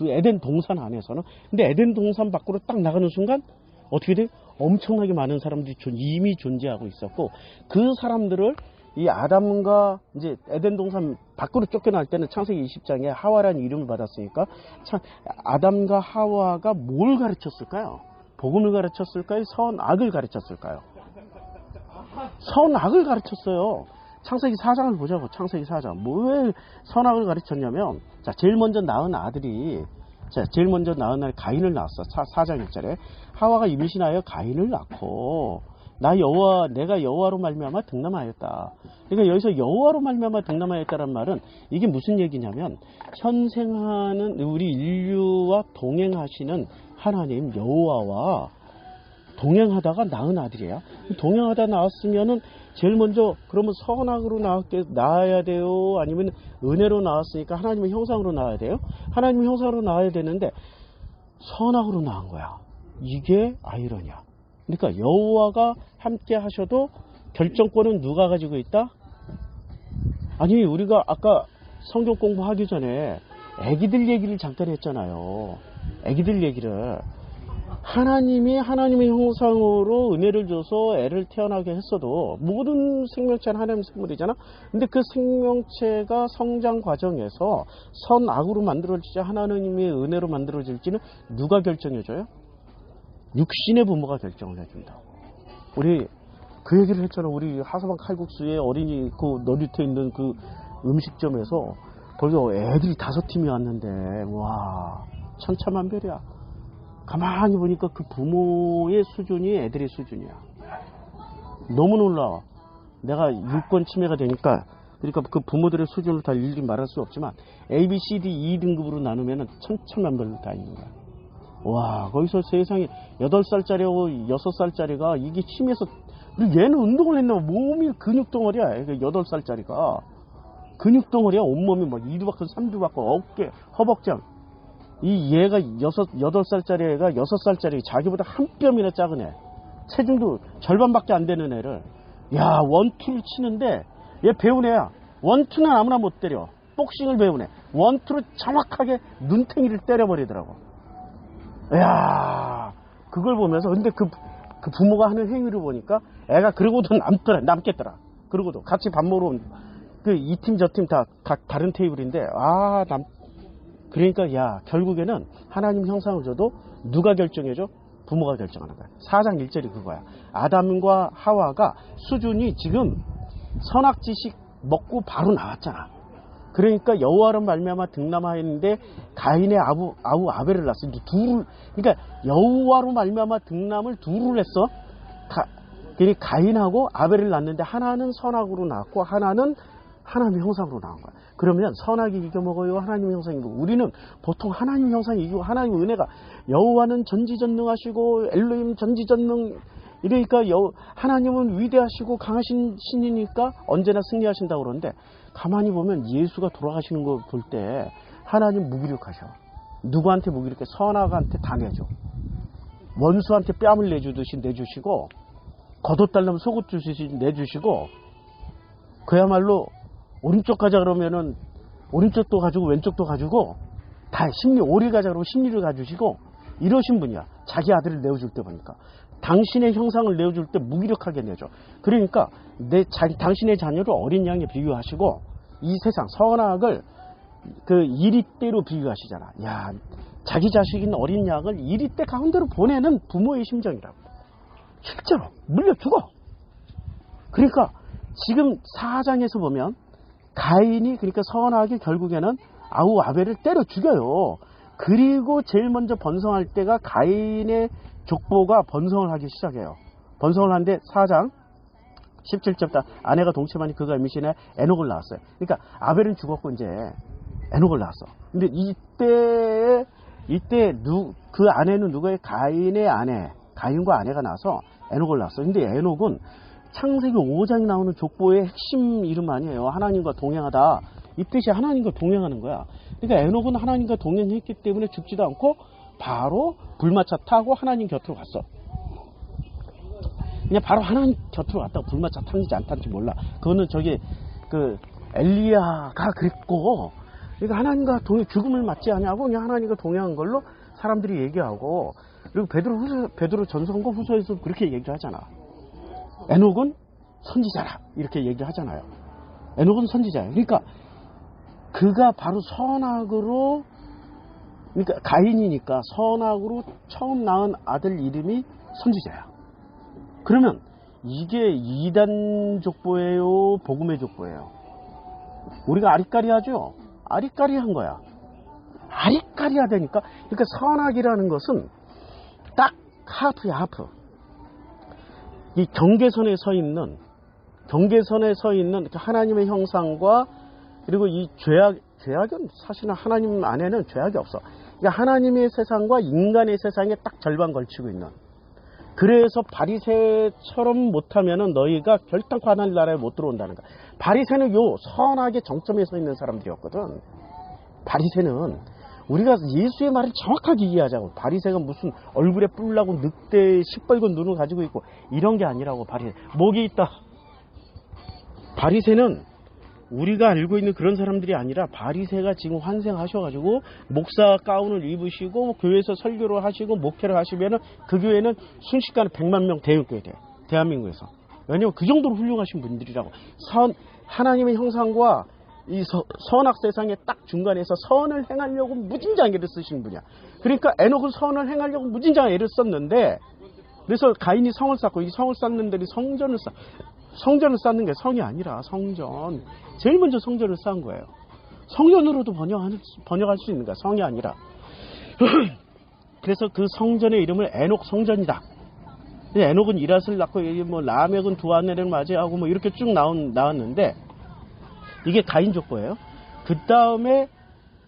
에덴 동산 안에서는. 근데 에덴 동산 밖으로 딱 나가는 순간 어떻게 돼? 엄청나게 많은 사람들이 이미 존재하고 있었고 그 사람들을 이 아담과 이제 에덴 동산 밖으로 쫓겨날 때는 창세기 20장에 하와라는 이름을 받았으니까 아담과 하와가 뭘 가르쳤을까요? 복음을 가르쳤을까요? 선악을 가르쳤을까요? 선악을 가르쳤어요. 창세기 4장을 보자고. 창세기 4장. 왜 선악을 가르쳤냐면 제일 먼저 낳은 아들이 제일 먼저 낳은 날 가인을 낳았어. 4장 1절에 하와가 임신하여 가인을 낳고 내가 여호와로 말미암아 등남하였다. 그러니까 여기서 여호와로 말미암아 등남하였다는 말은 이게 무슨 얘기냐면 현생하는 우리 인류와 동행하시는 하나님 여호와와 동행하다가 낳은 아들이야. 동행하다 낳았으면은 제일 먼저 그러면 선악으로 낳아야 돼요? 아니면 은혜로 낳았으니까 하나님의 형상으로 낳아야 돼요? 하나님의 형상으로 낳아야 되는데 선악으로 낳은 거야. 이게 아이러니야. 그러니까 여호와가 함께 하셔도 결정권은 누가 가지고 있다? 아니 우리가 아까 성경 공부하기 전에 애기들 얘기를 잠깐 했잖아요. 애기들 얘기를 하나님이 하나님의 형상으로 은혜를 줘서 애를 태어나게 했어도 모든 생명체는 하나님의 생물이잖아. 근데 그 생명체가 성장 과정에서 선악으로 만들어지지 하나님의 은혜로 만들어질지는 누가 결정해줘요? 육신의 부모가 결정을 해준다. 우리 그 얘기를 했잖아. 우리 하서방 칼국수에 어린이 그 놀이터 있는 그 음식점에서 거기 애들이 5팀이 왔는데 와 천차만별이야. 가만히 보니까 그 부모의 수준이 애들의 수준이야. 너무 놀라워. 내가 유권 침해가 되니까 그러니까 그 부모들의 수준을 다 일일이 말할 수 없지만 A, B, C, D, E 등급으로 나누면 천차만별로 다 있는 거야. 와 거기서 세상에 8살짜리하고 6살짜리가 이게 힘에서 그리고 얘는 운동을 했나 봐. 몸이 근육덩어리야. 8살짜리가 근육덩어리야. 온몸이 막 2두 받고 3두 받고 어깨 허벅지. 이 얘가 8살짜리 애가 6살짜리 자기보다 한 뼘이나 작은 애. 체중도 절반밖에 안 되는 애를 야 원투를 치는데 얘 배운 애야. 원투는 아무나 못 때려. 복싱을 배운 애. 원투로 정확하게 눈탱이를 때려버리더라고. 야 그걸 보면서 근데 그 부모가 하는 행위를 보니까 애가 그러고도 남겠더라. 그러고도 같이 밥 먹으러 온 그 이 팀 저 팀 다 각 다른 테이블인데 그러니까 야 결국에는 하나님 형상을 줘도 누가 결정해줘? 부모가 결정하는 거야. 4장 1절이 그거야. 아담과 하와가 수준이 지금 선악지식 먹고 바로 나왔잖아. 그러니까 여호와로 말미암아 등남하였는데 가인의 아우 아벨을 낳았어. 그러니까 여호와로 말미암아 등남을 둘을 했어. 가인하고 아벨을 낳는데 하나는 선악으로 낳았고 하나는 하나님의 형상으로 나온 거야. 그러면 선악이 이겨먹어요? 하나님의 형상이 이기고. 우리는 보통 하나님의 형상이 이기고 하나님의 은혜가 여호와는 전지전능하시고 엘로힘 전지전능 이러니까 하나님은 위대하시고 강하신 신이니까 언제나 승리하신다고 그러는데 가만히 보면 예수가 돌아가시는 거 볼 때 하나님 무기력하셔. 누구한테 무기력해? 선악한테 다 내줘. 원수한테 뺨을 내주듯이 내주시고 겉옷달라면 속옷 주듯이 내주시고 그야말로 오른쪽 가자 그러면은 오른쪽도 가지고 왼쪽도 가지고 다 오리 가자 그러면 심리를 가주시고 이러신 분이야. 자기 아들을 내어줄 때 보니까 당신의 형상을 내어줄 때 무기력하게 내줘. 그러니까 당신의 자녀를 어린 양에 비유하시고 이 세상 선악을 그 이리대로 비유하시잖아. 야 자기 자식인 어린 양을 이리대 가운데로 보내는 부모의 심정이라고. 실제로 물려 죽어. 그러니까 지금 4장에서 보면 가인이 그러니까 선악이 결국에는 아우 아벨을 때려 죽여요. 그리고 제일 먼저 번성할 때가 가인의 족보가 번성을 하기 시작해요. 번성을 하는데 4장 17절부터 아내가 동체만이 그가 임신해 에녹을 낳았어요. 그러니까 아벨은 죽었고 이제 에녹을 낳았어. 근데 이때 그 아내는 누구의? 가인의 아내. 가인과 아내가 나서 에녹을 낳았어. 근데 에녹은 창세기 5장이 나오는 족보의 핵심 이름 아니에요. 하나님과 동행하다. 이 뜻이 하나님과 동행하는 거야. 그러니까 에녹은 하나님과 동행했기 때문에 죽지도 않고 바로 불마차 타고 하나님 곁으로 갔어. 그냥 바로 하나님 곁으로 갔다고 불마차 탔는지 안 탔는지 몰라. 그거는 엘리야가 그랬고, 그러니까 하나님과 죽음을 맞지 않냐고 그냥 하나님과 동행한 걸로 사람들이 얘기하고, 그리고 베드로 전서과 후서에서 그렇게 얘기하잖아. 에녹은 선지자라 이렇게 얘기하잖아요. 에녹은 선지자예요. 그러니까 그가 바로 선악으로, 그러니까 가인이니까 선악으로 처음 낳은 아들 이름이 선지자야. 그러면 이게 이단 족보예요, 복음의 족보예요? 우리가 아리까리하죠. 아리까리한 거야. 아리까리하다니까. 그러니까 선악이라는 것은 딱 하프야, 하프. 이 경계선에 서 있는 하나님의 형상과 그리고 이 죄악은 사실은 하나님 안에는 죄악이 없어. 그러니까 하나님의 세상과 인간의 세상에 딱 절반 걸치고 있는. 그래서 바리새처럼 못하면은 너희가 결단코 하나님 나라에 못 들어온다는 거야. 바리새는 요 선악의 정점에 서 있는 사람들이었거든. 바리새는 우리가 예수의 말을 정확하게 이해하자고. 바리새가 무슨 얼굴에 뿔나고 늑대 시뻘건 눈을 가지고 있고 이런 게 아니라고. 바리새 목이 있다. 바리새는 우리가 알고 있는 그런 사람들이 아니라 바리새가 지금 환생하셔가지고 목사 가운을 입으시고 교회에서 설교를 하시고 목회를 하시면은 그 교회는 순식간에 100만 명 대형교회 돼. 대한민국에서. 왜냐면 그 정도로 훌륭하신 분들이라고. 하나님의 형상과 이 선악 세상의 딱 중간에서 선을 행하려고 무진장 애를 쓰시는 분이야. 그러니까 에녹은 선을 행하려고 무진장 애를 썼는데, 그래서 가인이 성을 쌓고 이 성을 쌓는 데이 성전을 쌓는 게 성이 아니라 성전. 제일 먼저 성전을 쌓은 거예요. 성전으로도 번역할 수 있는 거야. 성이 아니라. 그래서 그 성전의 이름을 에녹 성전이다. 에녹은 이랏을 낳고 뭐 라멕은 두 아내를 맞이하고 뭐 이렇게 쭉 나왔는데 이게 가인 족보예요. 그 다음에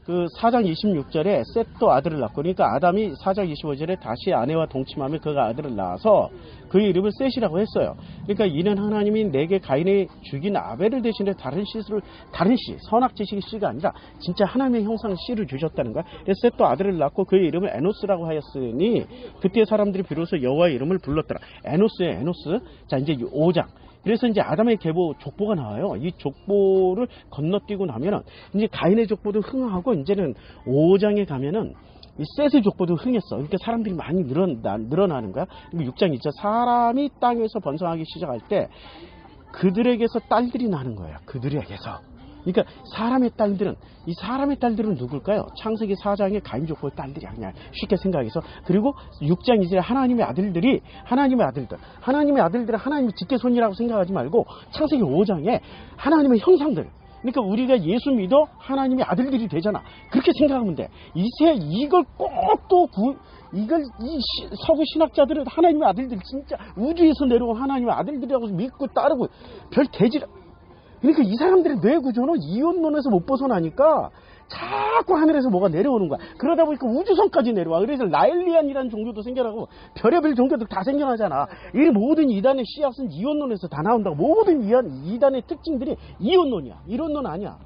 그 4장 26절에 셋도 아들을 낳고, 그러니까 아담이 4장 25절에 다시 아내와 동침하며 그가 아들을 낳아서 그의 이름을 셋이라고 했어요. 그러니까 이는 하나님이 내게 가인이 죽인 아벨을 대신해 다른 씨, 선악 지식의 씨가 아니라 진짜 하나님의 형상 씨를 주셨다는 거야. 그래서 셋도 아들을 낳고 그의 이름을 에노스라고 하였으니 그때 사람들이 비로소 여호와의 이름을 불렀더라. 에노스의 에노스. 자, 이제 5장. 그래서 이제 아담의 계보 족보가 나와요. 이 족보를 건너뛰고 나면은 이제 가인의 족보도 흥하고 이제는 5장에 가면은 이 셋의 족보도 흥했어. 그러니까 사람들이 많이 늘어나는 거야. 6장 2절 사람이 땅에서 번성하기 시작할 때 그들에게서 딸들이 나는 거야. 그들에게서. 그러니까 사람의 딸들은 누굴까요? 창세기 4장의 가인 족보의 딸들이야. 그냥 쉽게 생각해서. 그리고 6장 이제 하나님의 아들들은 하나님의 직계손이라고 생각하지 말고 창세기 5장에 하나님의 형상들. 그러니까 우리가 예수 믿어 하나님의 아들들이 되잖아. 그렇게 생각하면 돼. 이걸 꼭 또 서구 신학자들은 하나님의 아들들 진짜 우주에서 내려온 하나님의 아들들이라고 믿고 따르고 별 대질. 그러니까 이 사람들의 뇌 구조는 이혼론에서 못 벗어나니까 자꾸 하늘에서 뭐가 내려오는 거야. 그러다 보니까 우주선까지 내려와. 그래서 라엘리안이라는 종교도 생겨나고 별의별 종교들 다 생겨나잖아. 이 모든 이단의 씨앗은 이혼론에서 다 나온다고. 모든 이단의 특징들이 이혼론이야. 이론론 아니야.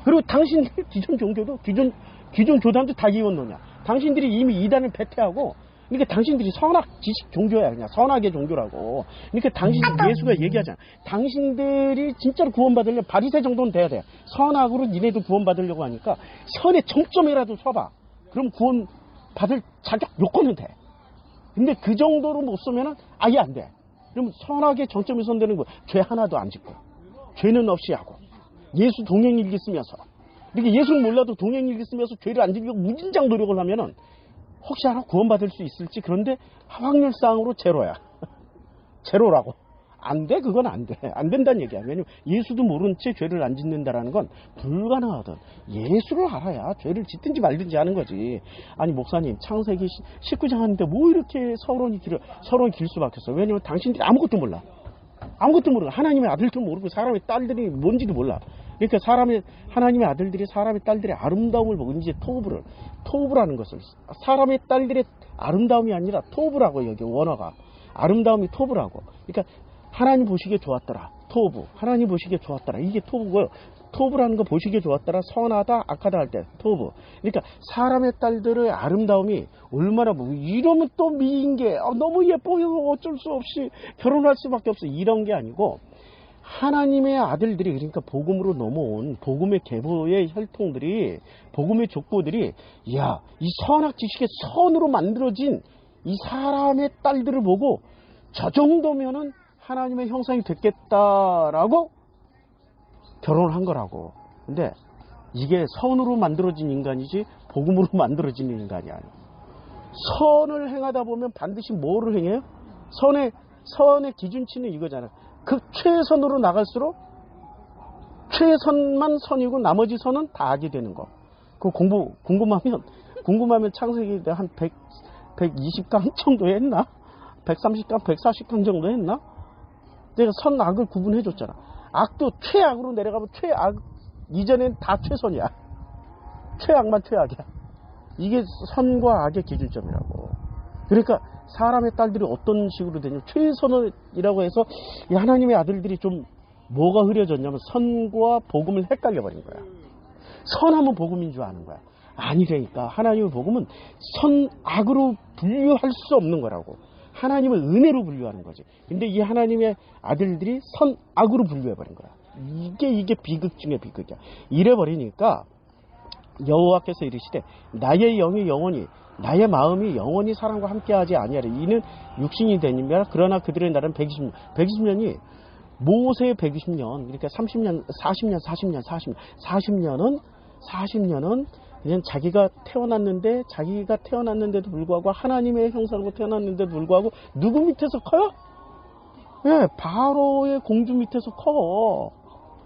그리고 당신들 기존 종교도 기존 교단도 다 이혼론이야. 당신들이 이미 이단을 배퇴하고, 그러니까 당신들이 선악 지식 종교야. 그냥 선악의 종교라고. 그러니까 예수가 얘기하잖아. 당신들이 진짜로 구원받으려면 바리새 정도는 돼야 돼. 선악으로 니네도 구원받으려고 하니까 선의 정점이라도 서봐. 그럼 구원받을 자격 요건은 돼. 근데 그 정도로 못 서면은 아예 안 돼. 그럼 선악의 정점에 선되는 거 죄 하나도 안 짓고 죄는 없이 하고 예수 동행일기 쓰면서, 이렇게 예수는 몰라도 동행일기 쓰면서 죄를 안 지려고 무진장 노력을 하면은 혹시 알아 구원받을 수 있을지. 그런데 확률상으로 제로야. 제로라고. 안 돼? 그건 안 돼. 안 된다는 얘기야. 왜냐면 예수도 모른 채 죄를 안 짓는다라는 건 불가능하거든. 예수를 알아야 죄를 짓든지 말든지 하는 거지. 아니 목사님 창세기 19장 하는데 뭐 이렇게 서론이 길 수밖에 없어. 왜냐면 당신들이 아무것도 몰라. 아무것도 모르고 하나님의 아들도 모르고 사람의 딸들이 뭔지도 몰라. 그러니까 하나님의 아들들이 사람의 딸들의 아름다움을 보고 이제 토브라는 것을, 사람의 딸들의 아름다움이 아니라 토브라고. 여기 원어가 아름다움이 토브라고. 그러니까 하나님 보시기에 좋았더라. 토브. 하나님 보시기에 좋았더라. 이게 토브고요. 토브라는 거 보시기에 좋았더라. 선하다, 악하다 할 때 토브. 그러니까 사람의 딸들의 아름다움이 얼마나 이러면 또 미인계, 너무 예뻐요. 어쩔 수 없이 결혼할 수밖에 없어. 이런 게 아니고 하나님의 아들들이, 그러니까 복음으로 넘어온 복음의 계보의 혈통들이, 복음의 족보들이, 이야, 이 선악 지식의 선으로 만들어진 이 사람의 딸들을 보고 저 정도면은 하나님의 형상이 됐겠다라고 결혼을 한 거라고. 근데 이게 선으로 만들어진 인간이지 복음으로 만들어진 인간이 아니야. 선을 행하다 보면 반드시 뭐를 행해요? 선의 기준치는 이거잖아. 그 최선으로 나갈수록 최선만 선이고 나머지 선은 다 악이 되는 거. 그거 궁금하면 창세기 한 120강 정도 했나? 130강, 140강 정도 했나? 내가 선악을 구분해줬잖아. 악도 최악으로 내려가면 최악, 이전엔 다 최선이야. 최악만 최악이야. 이게 선과 악의 기준점이라고. 그러니까 사람의 딸들이 어떤 식으로 되냐면 최선이라고 해서 이 하나님의 아들들이 좀 뭐가 흐려졌냐면 선과 복음을 헷갈려 버린 거야. 선하면 복음인 줄 아는 거야. 아니라니까. 하나님의 복음은 선, 악으로 분류할 수 없는 거라고. 하나님을 은혜로 분류하는 거지. 근데 이 하나님의 아들들이 선, 악으로 분류해버린 거야. 이게 비극 중에 비극이야. 이래버리니까 여호와께서 이르시되 나의 영이 영원히 나의 마음이 영원히 사람과 함께하지 아니하리. 이는 육신이 되니라. 그러나 그들의 날은 120년. 120년이 모세의 120년, 그러니까 30년, 40년은 그냥 자기가 태어났는데도 불구하고 하나님의 형상으로 태어났는데도 불구하고 누구 밑에서 커요? 예, 바로의 공주 밑에서 커.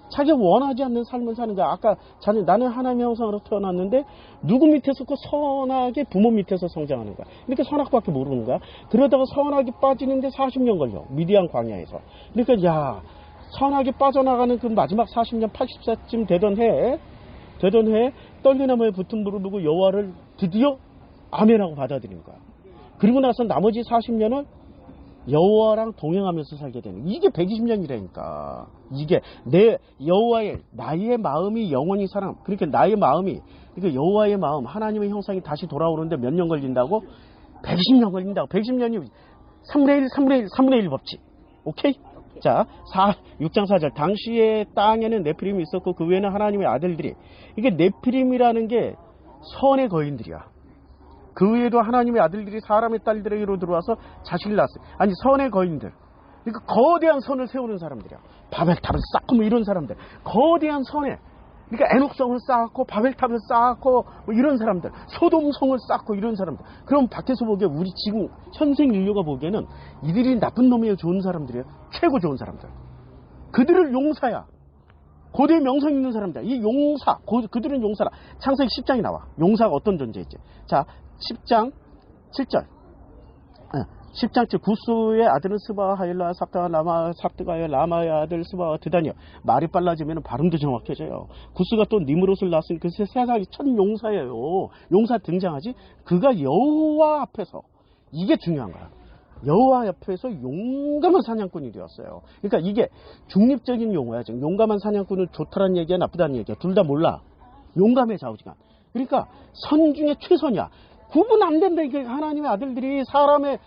자기가 원하지 않는 삶을 사는 거야. 아까 나는 하나님의 형상으로 태어났는데 누구 밑에서 커? 선하게 부모 밑에서 성장하는 거야. 그러니까 선악밖에 모르는 거야. 그러다가 선하게 빠지는데 40년 걸려. 미디안 광야에서. 그러니까 야, 선하게 빠져나가는 그 마지막 40년 80세쯤 되던 해에 떨기나무에 붙은 무릎 두고 여호와를 드디어 아멘하고 받아들인 거야. 그리고 나서 나머지 40년을 여호와랑 동행하면서 살게 되는, 이게 120년이라니까. 이게 내 여호와의 나의 마음이 영원히 사랑. 그러니까 나의 마음이, 그러니까 여호와의 마음, 하나님의 형상이 다시 돌아오는데 몇 년 걸린다고? 120년 걸린다고. 120년이 3분의 1 법칙. 오케이? 자, 6장 4절. 당시에 땅에는 네피림이 있었고 그 외에는 하나님의 아들들이, 이게 네피림이라는 게 선의 거인들이야. 그 외에도 하나님의 아들들이 사람의 딸들에게로 들어와서 자식을 낳았어요. 아니, 선의 거인들. 그러니까 거대한 선을 세우는 사람들이야. 바벨탑을 쌓고 뭐 이런 사람들. 거대한 선에. 그러니까 에녹성을 쌓고 바벨탑을 쌓고 뭐 이런 사람들. 소돔성을 쌓고 이런 사람들. 그럼 밖에서 보기에 우리 지금 현생 인류가 보기에는 이들이 나쁜 놈이에요, 좋은 사람들이에요? 최고 좋은 사람들. 그들을 용사야. 고대 명성 있는 사람들. 이 용사, 그들은 용사라. 창세기 10장이 나와. 용사가 어떤 존재인지. 자, 10장 7절. 10장 7. 구스의 아들은 스바와 하일라 삽드가의 라마의 아들 스바와 드다니요. 말이 빨라지면 발음도 정확해져요. 구스가 또 니므롯을 낳았으니 그 세상이 첫 용사예요. 용사 등장하지? 그가 여호와 앞에서, 이게 중요한 거야. 여호와 앞에서 용감한 사냥꾼이 되었어요. 그러니까 이게 중립적인 용어야. 지금 용감한 사냥꾼은 좋다는 얘기야, 나쁘다는 얘기야. 둘 다 몰라. 용감의 좌우지간. 그러니까 선 중에 최선이야. 구분 안 된다. 이게 하나님의 아들들이 사람의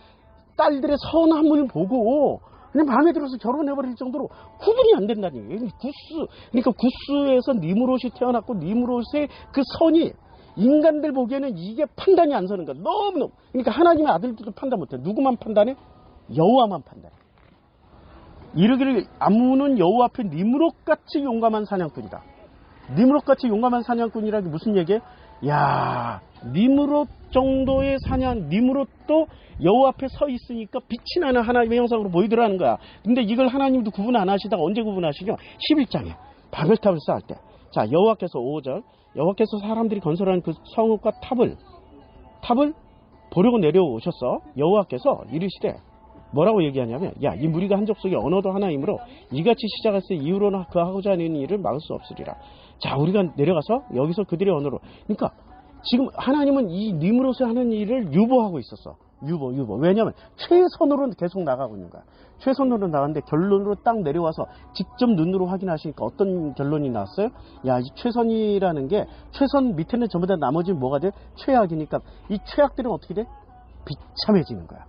딸들의 선함을 보고 그냥 마음에 들어서 결혼해버릴 정도로 구분이 안 된다니. 그러니까 구스에서 니므롯이 태어났고 니므롯의 그 선이 인간들 보기에는 이게 판단이 안 서는 거야. 너무너무. 그러니까 하나님의 아들들도 판단 못해. 누구만 판단해? 여호와만 판단해. 이르기를 아무는 여호와 앞에 니므롯같이 용감한 사냥꾼이다. 니므롯같이 용감한 사냥꾼이라는 게 무슨 얘기예요? 야, 니므롯 정도의 사냥, 니므롯도 여호와 앞에 서 있으니까 빛이 나는 하나님의 형상으로 보이더라는 거야. 근데 이걸 하나님도 구분 안 하시다가 언제 구분하시죠? 11장에 바벨탑을 쌓을 때. 자, 여호와께서 5절. 여호와께서 사람들이 건설한 그 성읍과 탑을 보려고 내려오셨어. 여호와께서 이르시되 뭐라고 얘기하냐면, 야, 이 무리가 한 족속이 언어도 하나이므로 이같이 시작했을 이후로는 그 하고자 하는 일을 막을 수 없으리라. 자, 우리가 내려가서 여기서 그들의 언어로. 그러니까 지금 하나님은 이 니므롯이 하는 일을 유보하고 있었어. 유보. 왜냐하면 최선으로 계속 나가고 있는 거야. 최선으로 나갔는데 결론으로 딱 내려와서 직접 눈으로 확인하시니까 어떤 결론이 나왔어요? 야, 이 최선이라는 게, 최선 밑에는 전부 다 나머지 뭐가 돼? 최악이니까 이 최악들은 어떻게 돼? 비참해지는 거야.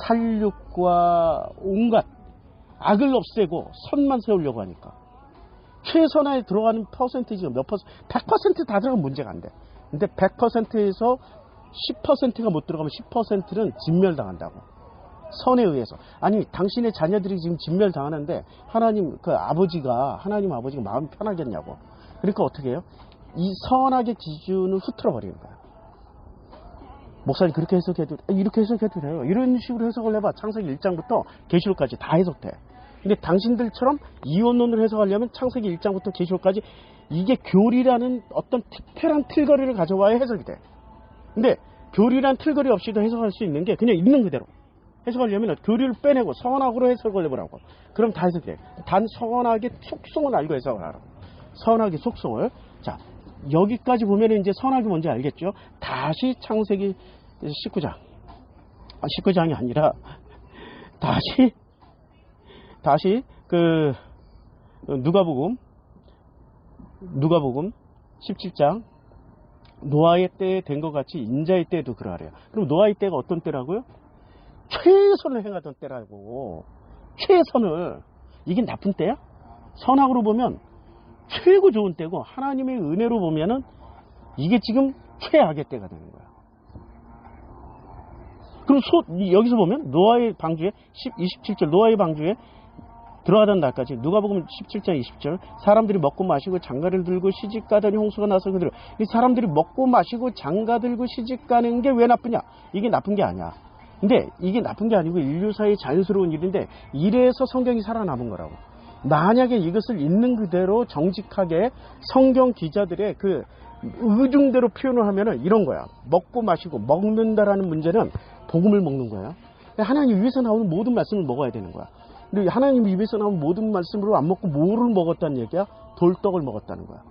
살육과 온갖 악을 없애고 선만 세우려고 하니까. 최선화에 들어가는 퍼센티지가 몇 퍼센트? 100% 다 들어가면 문제가 안 돼. 근데 100%에서 10%가 못 들어가면 10%는 진멸당한다고. 선에 의해서. 아니, 당신의 자녀들이 지금 진멸당하는데 하나님 아버지가 마음이 편하겠냐고. 그러니까 어떻게 해요? 이 선악의 기준을 흐트러 버리는 거야. 목사님 그렇게 해석해도, 이렇게 해석해도 돼요. 이런 식으로 해석을 해봐. 창세기 1장부터 계시록까지 다 해석돼. 근데 당신들처럼 이원론을 해석하려면 창세기 1장부터 계시록까지 이게 교리라는 어떤 특별한 틀거리를 가져와야 해석이 돼. 근데 교리란 틀거리 없이도 해석할 수 있는 게 그냥 있는 그대로 해석하려면 교류를 빼내고 선악으로 해석을 해보라고. 그럼 다 해석해. 단 선악의 속성을 알고 해석을 하라고. 선악의 속성을. 자, 여기까지 보면 이제 선악이 뭔지 알겠죠? 다시 창세기 19장. 19장이 아니라 다시 그 누가복음 17장 노아의 때에 된 것 같이 인자의 때에도 그러하래요. 그럼 노아의 때가 어떤 때라고요? 최선을 행하던 때라고. 최선을. 이게 나쁜 때야? 선악으로 보면 최고 좋은 때고 하나님의 은혜로 보면은 이게 지금 최악의 때가 되는 거야. 그럼 여기서 보면 노아의 방주에 27절 노아의 방주에 들어가던 날까지 누가복음 17장 20절 사람들이 먹고 마시고 장가를 들고 시집가더니 홍수가 나서 그들을 이 사람들이 먹고 마시고 장가 들고 시집가는 게 왜 나쁘냐? 이게 나쁜 게 아니야. 근데 이게 나쁜 게 아니고 인류사의 자연스러운 일인데 이래서 성경이 살아남은 거라고. 만약에 이것을 있는 그대로 정직하게 성경 기자들의 그 의중대로 표현을 하면은 이런 거야. 먹고 마시고 먹는다라는 문제는 복음을 먹는 거야. 하나님 입에서 나오는 모든 말씀을 먹어야 되는 거야. 근데 하나님 입에서 나오는 모든 말씀으로 안 먹고 뭐를 먹었다는 얘기야? 돌떡을 먹었다는 거야.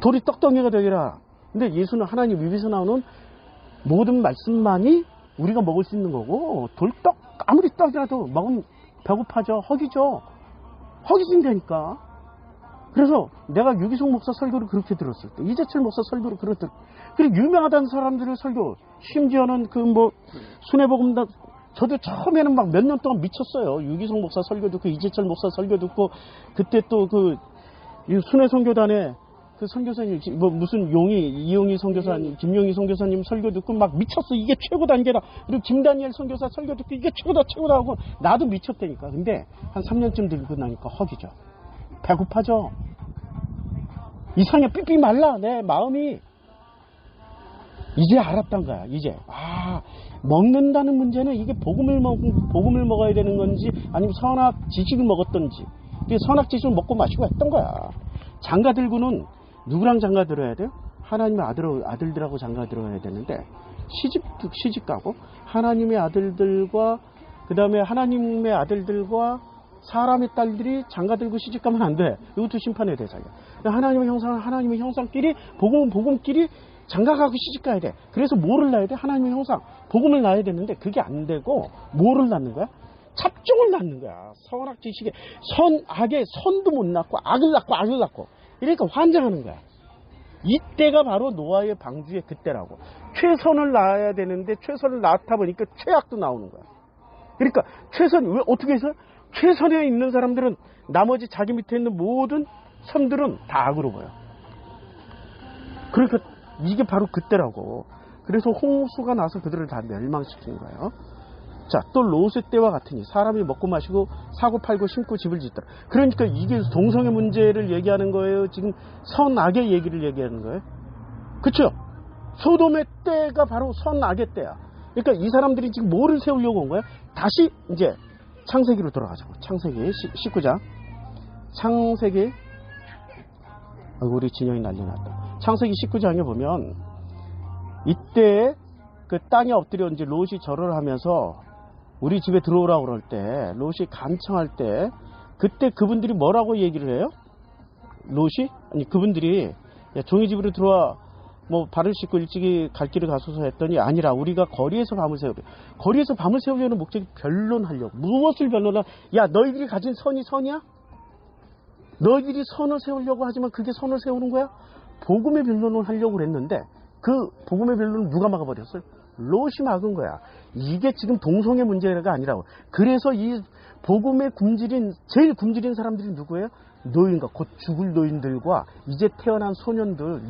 돌이 떡덩이가 되리라. 근데 예수는 하나님 입에서 나오는 모든 말씀만이 우리가 먹을 수 있는 거고 돌떡 아무리 떡이라도 먹으면 배고파져. 허기진다니까. 그래서 내가 유기성 목사 설교를 그렇게 들었을 때 이재철 목사 설교를 그렇게 들었을 때 그리고 유명하다는 사람들의 설교 심지어는 그 순회복음 저도 처음에는 막 몇 년 동안 미쳤어요. 유기성 목사 설교 듣고 이재철 목사 설교 듣고 그때 또 그 순회 선교단에 그 선교사님 무슨 이용희 선교사님 김용희 선교사님 설교 듣고 막 미쳤어. 이게 최고 단계다. 그리고 김다니엘 선교사 설교 듣고 이게 최고다 하고 나도 미쳤다니까. 근데 한 3년쯤 들고 나니까 허기져. 배고파져. 이상해. 삐삐 말라 내 마음이. 이제 알았단 거야. 이제 먹는다는 문제는 이게 복음을 먹어야 되는 건지 아니면 선악 지식을 먹었던지. 선악 지식을 먹고 마시고 했던 거야. 장가 들고는 누구랑 장가 들어야 돼요? 하나님의 아들들하고 장가 들어야 되는데 시집 가고 하나님의 아들들과 그 다음에 하나님의 아들들과 사람의 딸들이 장가 들고 시집 가면 안 돼. 이것도 심판의 대상이야. 하나님의 형상은 하나님의 형상끼리 복음은 복음끼리 장가 가고 시집 가야 돼. 그래서 뭐를 낳아야 돼? 하나님의 형상 복음을 낳아야 되는데 그게 안 되고 뭐를 낳는 거야? 잡종을 낳는 거야. 선악 지식에 선악에 선도 못 낳고 악을 낳고 이러니까 환장하는 거야. 이때가 바로 노아의 방주의 그때라고. 최선을 낳아야 되는데 최선을 낳다 보니까 최악도 나오는 거야. 그러니까 왜 어떻게 해서 최선에 있는 사람들은 나머지 자기 밑에 있는 모든 선들은 다 악으로 보여. 그러니까 이게 바로 그때라고. 그래서 홍수가 나서 그들을 다 멸망시킨 거예요. 자, 또 롯의 때와 같으니 사람이 먹고 마시고 사고 팔고 심고 집을 짓더라. 그러니까 이게 동성애 문제를 얘기하는 거예요. 지금 선악의 얘기를 얘기하는 거예요. 그렇죠? 소돔의 때가 바로 선악의 때야. 그러니까 이 사람들이 지금 뭐를 세우려고 온 거야? 다시 이제 창세기로 돌아가자고. 창세기 19장. 창세기 우리 진영이 난리 났다. 창세기 19장에 보면 이때 그 땅에 엎드려 이제 롯이 절을 하면서 우리 집에 들어오라고 그럴 때 롯이 간청할 때 그때 그분들이 뭐라고 얘기를 해요? 롯이? 아니 그분들이 야, 종이 집으로 들어와 발을 씻고 일찍이 갈 길을 가소서 했더니 아니라 우리가 거리에서 밤을 새우려. 거리에서 밤을 새우려는 목적이 변론하려고. 무엇을 변론하? 야 너희들이 가진 선이 선이야? 너희들이 선을 세우려고 하지만 그게 선을 세우는 거야? 복음의 변론을 하려고 그랬는데 그 복음의 변론을 누가 막아버렸어요? 롯이 막은 거야. 이게 지금 동성애 문제가 아니라고. 그래서 이 복음의 제일 굶주린 사람들이 누구예요? 노인과 곧 죽을 노인들과 이제 태어난 소년들,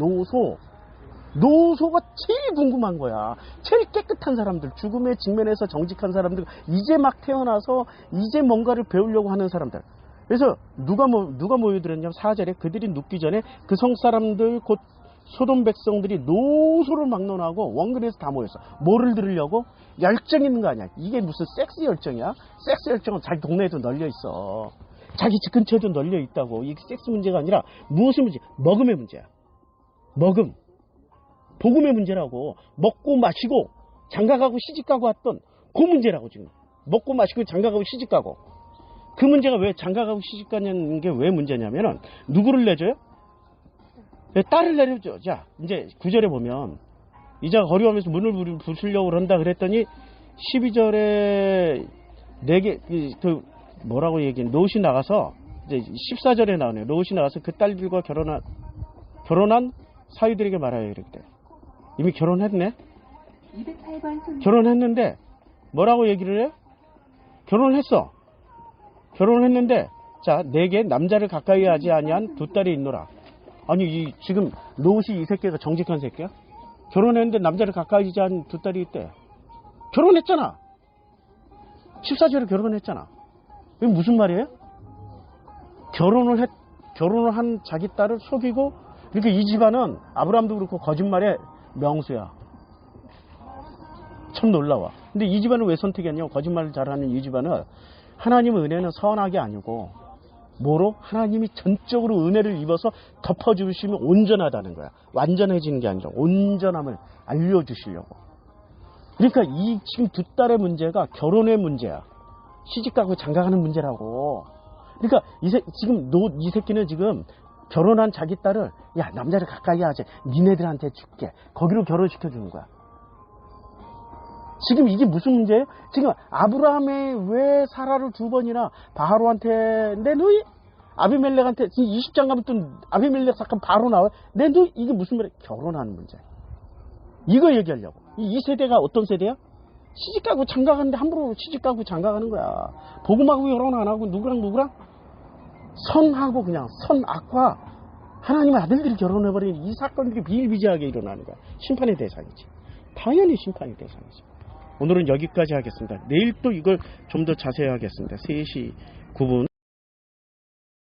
노소가 제일 궁금한 거야. 제일 깨끗한 사람들, 죽음의 직면에서 정직한 사람들, 이제 막 태어나서 이제 뭔가를 배우려고 하는 사람들. 그래서 누가 모여들었냐면 4절에 그들이 눕기 전에 그 성 사람들 곧 소돔 백성들이 노소를 막론하고 원근에서 다 모였어. 뭐를 들으려고? 열정 있는 거 아니야. 이게 무슨 섹스 열정이야? 섹스 열정은 자기 동네에도 널려 있어. 자기 집 근처에도 널려 있다고. 이게 섹스 문제가 아니라 무엇의 문제? 먹음의 문제야. 먹음. 복음의 문제라고. 먹고 마시고 장가가고 시집가고 왔던 그 문제라고 지금. 먹고 마시고 장가가고 시집가고. 그 문제가 왜 장가가고 시집가냐는 게 왜 문제냐면은 누구를 내줘요? 딸을 내려줘. 자, 이제 9절에 보면 이자가 거리하면서 문을 부수려고 그런다 그랬더니 12절에 뭐라고 얘기해? 롯이 나가서 이제 14절에 나오네요. 롯이 나가서 그 딸들과 결혼한 사위들에게 말하여 이르되. 이미 결혼했네. 208번 결혼했는데 뭐라고 얘기를 해요? 결혼했는데 자, 내게 남자를 가까이 하지 아니한 두 딸이 있노라. 아니 지금 롯이 이 새끼가 정직한 새끼야? 결혼했는데 남자를 가까이 하지 않은 두 딸이 있대. 결혼했잖아. 14절에 결혼했잖아. 이게 무슨 말이에요? 결혼을 한 자기 딸을 속이고, 그러니까 이 집안은 아브라함도 그렇고 거짓말의 명수야. 참 놀라워. 근데 이 집안은 왜 선택했냐고. 거짓말을 잘하는 이 집안은 하나님의 은혜는 선악이 아니고 뭐로? 하나님이 전적으로 은혜를 입어서 덮어주시면 온전하다는 거야. 완전해지는 게 아니라 온전함을 알려주시려고. 그러니까 이 지금 두 딸의 문제가 결혼의 문제야. 시집가고 장가가는 문제라고. 그러니까 지금 이 새끼는 지금 결혼한 자기 딸을 야, 남자를 가까이 하지. 니네들한테 줄게. 거기로 결혼시켜주는 거야. 지금 이게 무슨 문제예요? 지금 아브라함이 왜 사라를 두 번이나 바로한테 내누이? 아비멜렉한테 20장 가면 또 아비멜렉 사건 바로 나와요. 내누이? 이게 무슨 말이야? 결혼하는 문제. 이거 얘기하려고. 이 세대가 어떤 세대야? 시집가고 장가가는데 함부로 시집가고 장가가는 거야. 복음하고 결혼 안 하고 누구랑 선하고 그냥 선악과 하나님의 아들들이 결혼해버리는 이 사건들이 비일비재하게 일어나는 거야. 심판의 대상이지. 당연히 심판의 대상이지. 오늘은 여기까지 하겠습니다. 내일 또 이걸 좀 더 자세히 하겠습니다. 3시 9분.